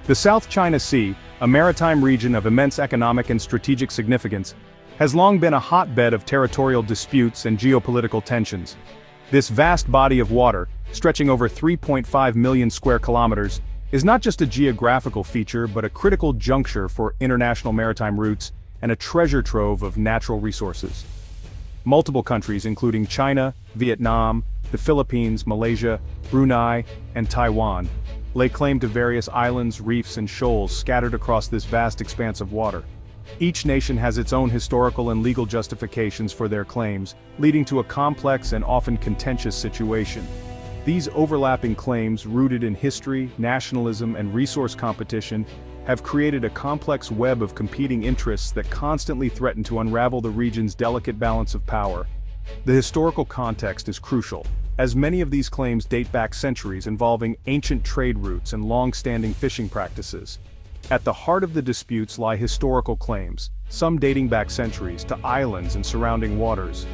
The South China Sea, a maritime region of immense economic and strategic significance, has long been a hotbed of territorial disputes and geopolitical tensions. This vast body of water, stretching over 3.5 million square kilometers, is not just a geographical feature but a critical juncture for international maritime routes and a treasure trove of natural resources. Multiple countries including China, Vietnam, the Philippines, Malaysia, Brunei, and Taiwan lay claim to various islands, reefs, and shoals scattered across this vast expanse of water. Each nation has its own historical and legal justifications for their claims, leading to a complex and often contentious situation. These overlapping claims, rooted in history, nationalism, and resource competition, have created a complex web of competing interests that constantly threaten to unravel the region's delicate balance of power. The historical context is crucial, as many of these claims date back centuries, involving ancient trade routes and long-standing fishing practices. At the heart of the disputes lie historical claims, some dating back centuries to islands and surrounding waters.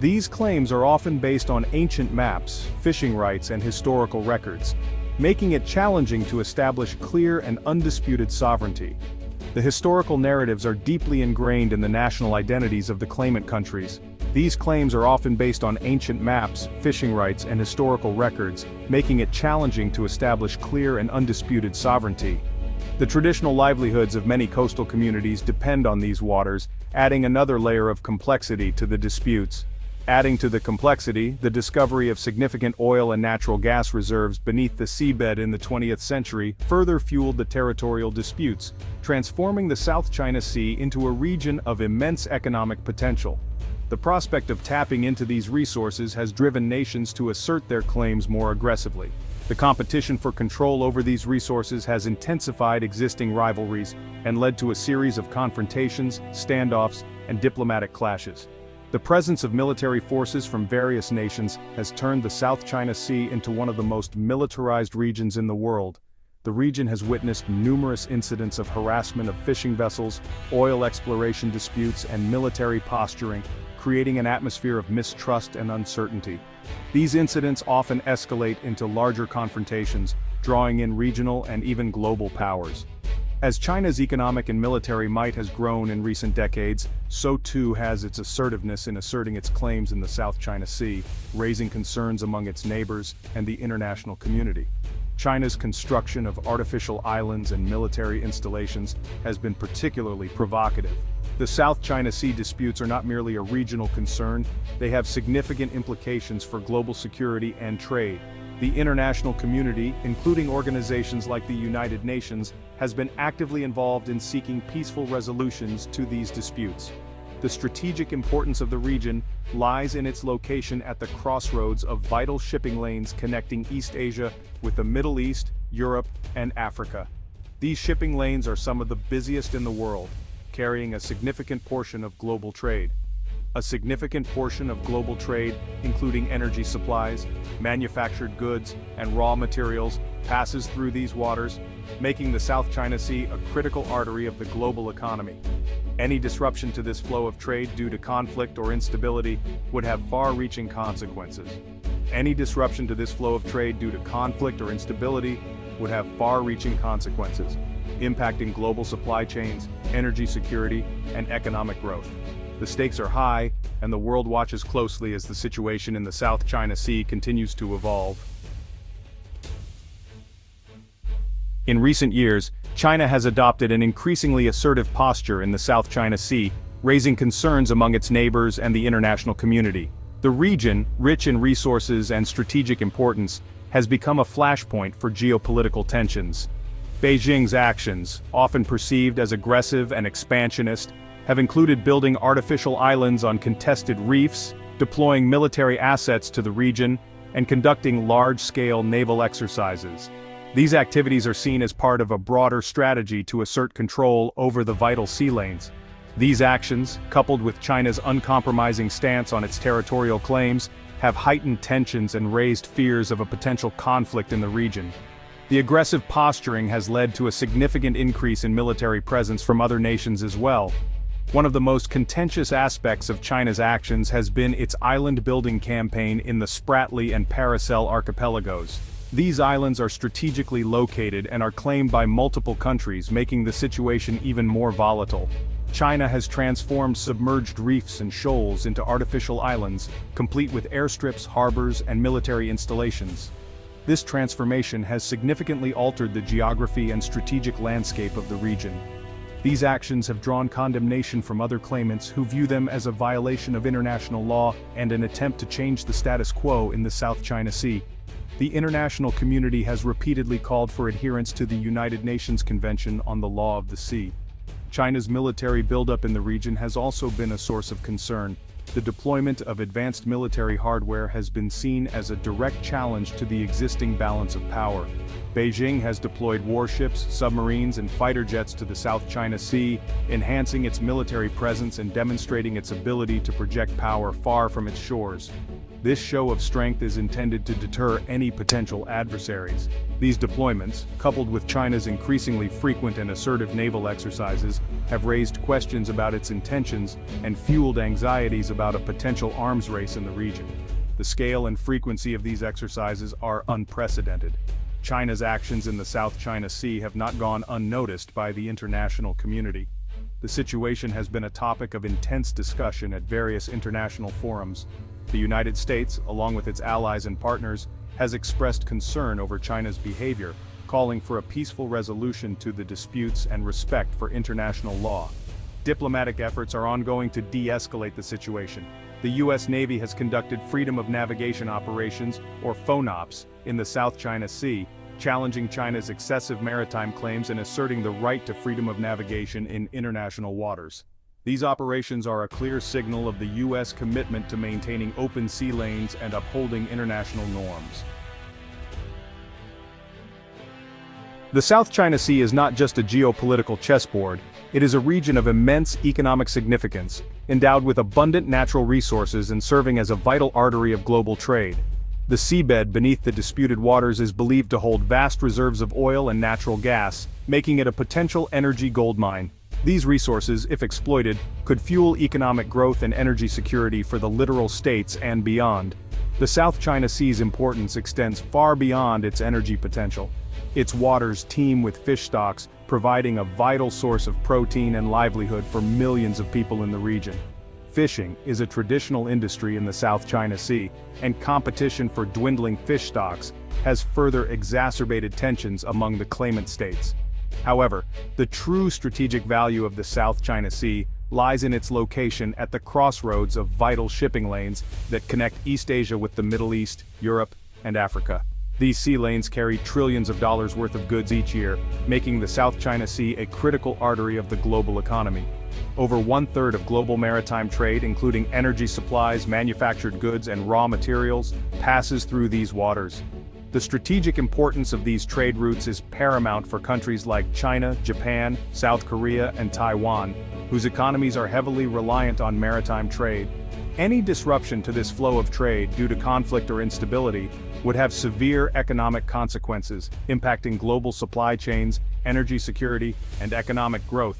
These claims are often based on ancient maps, fishing rights, and historical records, making it challenging to establish clear and undisputed sovereignty. The historical narratives are deeply ingrained in the national identities of the claimant countries. These claims are often based on ancient maps, fishing rights, and historical records, making it challenging to establish clear and undisputed sovereignty. The traditional livelihoods of many coastal communities depend on these waters, adding another layer of complexity to the disputes. Adding to the complexity, the discovery of significant oil and natural gas reserves beneath the seabed in the 20th century further fueled the territorial disputes, transforming the South China Sea into a region of immense economic potential. The prospect of tapping into these resources has driven nations to assert their claims more aggressively. The competition for control over these resources has intensified existing rivalries and led to a series of confrontations, standoffs, and diplomatic clashes. The presence of military forces from various nations has turned the South China Sea into one of the most militarized regions in the world. The region has witnessed numerous incidents of harassment of fishing vessels, oil exploration disputes, and military posturing, creating an atmosphere of mistrust and uncertainty. These incidents often escalate into larger confrontations, drawing in regional and even global powers. As China's economic and military might has grown in recent decades, so too has its assertiveness in asserting its claims in the South China Sea, raising concerns among its neighbors and the international community. China's construction of artificial islands and military installations has been particularly provocative. The South China Sea disputes are not merely a regional concern, they have significant implications for global security and trade. The international community, including organizations like the United Nations, has been actively involved in seeking peaceful resolutions to these disputes. The strategic importance of the region lies in its location at the crossroads of vital shipping lanes connecting East Asia with the Middle East, Europe, and Africa. These shipping lanes are some of the busiest in the world, carrying a significant portion of global trade. A significant portion of global trade, including energy supplies, manufactured goods, and raw materials, passes through these waters, making the South China Sea a critical artery of the global economy. Any disruption to this flow of trade due to conflict or instability would have far-reaching consequences. Any disruption to this flow of trade due to conflict or instability would have far-reaching consequences, impacting global supply chains, energy security, and economic growth. The stakes are high, and the world watches closely as the situation in the South China Sea continues to evolve. In recent years, China has adopted an increasingly assertive posture in the South China Sea, raising concerns among its neighbors and the international community. The region, rich in resources and strategic importance, has become a flashpoint for geopolitical tensions. Beijing's actions, often perceived as aggressive and expansionist, have included building artificial islands on contested reefs, deploying military assets to the region, and conducting large-scale naval exercises. These activities are seen as part of a broader strategy to assert control over the vital sea lanes. These actions, coupled with China's uncompromising stance on its territorial claims, have heightened tensions and raised fears of a potential conflict in the region. The aggressive posturing has led to a significant increase in military presence from other nations as well. One of the most contentious aspects of China's actions has been its island-building campaign in the Spratly and Paracel archipelagos. These islands are strategically located and are claimed by multiple countries, making the situation even more volatile. China has transformed submerged reefs and shoals into artificial islands, complete with airstrips, harbors, and military installations. This transformation has significantly altered the geography and strategic landscape of the region. These actions have drawn condemnation from other claimants who view them as a violation of international law and an attempt to change the status quo in the South China Sea. The international community has repeatedly called for adherence to the United Nations Convention on the Law of the Sea. China's military buildup in the region has also been a source of concern. The deployment of advanced military hardware has been seen as a direct challenge to the existing balance of power. Beijing has deployed warships, submarines, and fighter jets to the South China Sea, enhancing its military presence and demonstrating its ability to project power far from its shores. This show of strength is intended to deter any potential adversaries. These deployments, coupled with China's increasingly frequent and assertive naval exercises, have raised questions about its intentions and fueled anxieties about a potential arms race in the region. The scale and frequency of these exercises are unprecedented. China's actions in the South China Sea have not gone unnoticed by the international community. The situation has been a topic of intense discussion at various international forums. The United States, along with its allies and partners, has expressed concern over China's behavior, calling for a peaceful resolution to the disputes and respect for international law. Diplomatic efforts are ongoing to de-escalate the situation. The U.S. Navy has conducted freedom of navigation operations, or FONOPs, in the South China Sea, challenging China's excessive maritime claims and asserting the right to freedom of navigation in international waters. These operations are a clear signal of the U.S. commitment to maintaining open sea lanes and upholding international norms. The South China Sea is not just a geopolitical chessboard, it is a region of immense economic significance, endowed with abundant natural resources and serving as a vital artery of global trade. The seabed beneath the disputed waters is believed to hold vast reserves of oil and natural gas, making it a potential energy goldmine. These resources, if exploited, could fuel economic growth and energy security for the littoral states and beyond. The South China Sea's importance extends far beyond its energy potential. Its waters teem with fish stocks, providing a vital source of protein and livelihood for millions of people in the region. Fishing is a traditional industry in the South China Sea, and competition for dwindling fish stocks has further exacerbated tensions among the claimant states. However, the true strategic value of the South China Sea lies in its location at the crossroads of vital shipping lanes that connect East Asia with the Middle East, Europe, and Africa. These sea lanes carry trillions of dollars worth of goods each year, making the South China Sea a critical artery of the global economy. Over one-third of global maritime trade, including energy supplies, manufactured goods, and raw materials, passes through these waters. The strategic importance of these trade routes is paramount for countries like China, Japan, South Korea, and Taiwan, whose economies are heavily reliant on maritime trade. Any disruption to this flow of trade due to conflict or instability would have severe economic consequences, impacting global supply chains, energy security, and economic growth.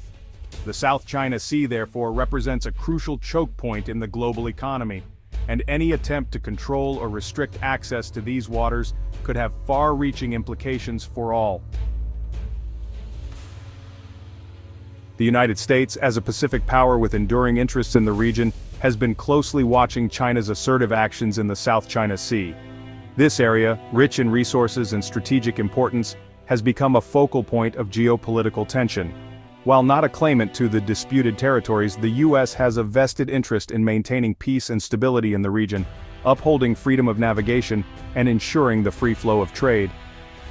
The South China Sea, therefore, represents a crucial choke point in the global economy, and any attempt to control or restrict access to these waters could have far-reaching implications for all. The United States, as a Pacific power with enduring interests in the region, has been closely watching China's assertive actions in the South China Sea. This area, rich in resources and strategic importance, has become a focal point of geopolitical tension. While not a claimant to the disputed territories, the U.S. has a vested interest in maintaining peace and stability in the region, upholding freedom of navigation, and ensuring the free flow of trade.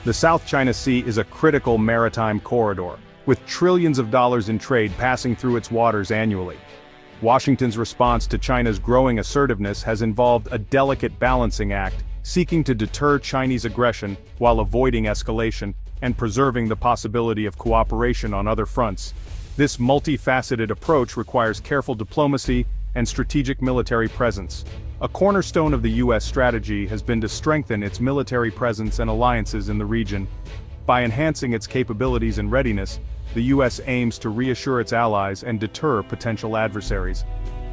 The South China Sea is a critical maritime corridor, with trillions of dollars in trade passing through its waters annually. Washington's response to China's growing assertiveness has involved a delicate balancing act, seeking to deter Chinese aggression while avoiding escalation and preserving the possibility of cooperation on other fronts. This multifaceted approach requires careful diplomacy and strategic military presence. A cornerstone of the U.S. strategy has been to strengthen its military presence and alliances in the region. By enhancing its capabilities and readiness, the U.S. aims to reassure its allies and deter potential adversaries.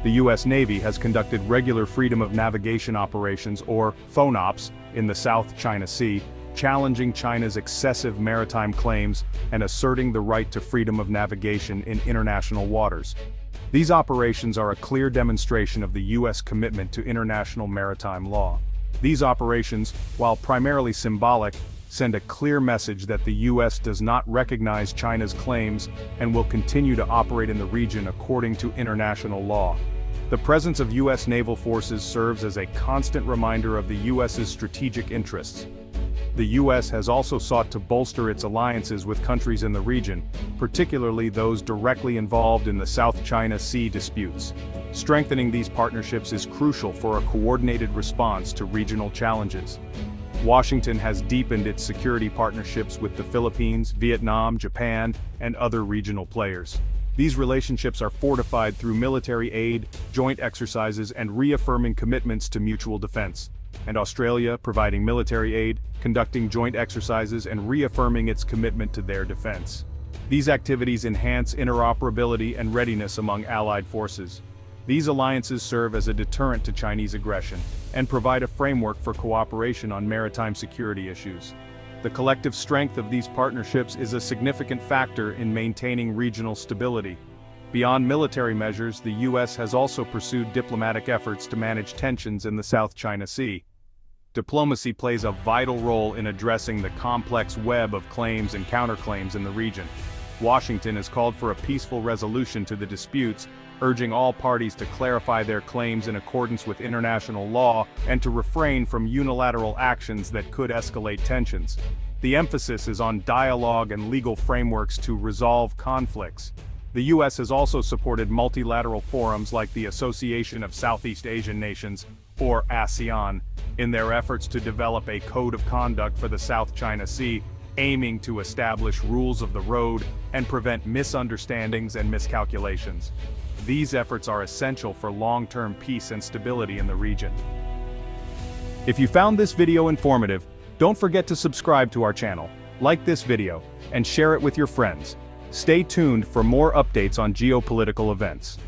The U.S. Navy has conducted regular freedom of navigation operations, or FONOPs, in the South China Sea, challenging China's excessive maritime claims and asserting the right to freedom of navigation in international waters. These operations are a clear demonstration of the U.S. commitment to international maritime law. These operations, while primarily symbolic, send a clear message that the U.S. does not recognize China's claims and will continue to operate in the region according to international law. The presence of U.S. naval forces serves as a constant reminder of the U.S.'s strategic interests. The U.S. has also sought to bolster its alliances with countries in the region, particularly those directly involved in the South China Sea disputes. Strengthening these partnerships is crucial for a coordinated response to regional challenges. Washington has deepened its security partnerships with the Philippines, Vietnam, Japan, and other regional players. These relationships are fortified through military aid, joint exercises, and reaffirming commitments to mutual defense. And Australia, providing military aid, conducting joint exercises, and reaffirming its commitment to their defense. These activities enhance interoperability and readiness among allied forces. These alliances serve as a deterrent to Chinese aggression and provide a framework for cooperation on maritime security issues. The collective strength of these partnerships is a significant factor in maintaining regional stability. Beyond military measures, the U.S. has also pursued diplomatic efforts to manage tensions in the South China Sea. Diplomacy plays a vital role in addressing the complex web of claims and counterclaims in the region. Washington has called for a peaceful resolution to the disputes, urging all parties to clarify their claims in accordance with international law and to refrain from unilateral actions that could escalate tensions. The emphasis is on dialogue and legal frameworks to resolve conflicts. The U.S. has also supported multilateral forums like the Association of Southeast Asian Nations, or ASEAN, in their efforts to develop a code of conduct for the South China Sea, aiming to establish rules of the road and prevent misunderstandings and miscalculations. These efforts are essential for long-term peace and stability in the region. If you found this video informative, don't forget to subscribe to our channel, like this video, and share it with your friends. Stay tuned for more updates on geopolitical events.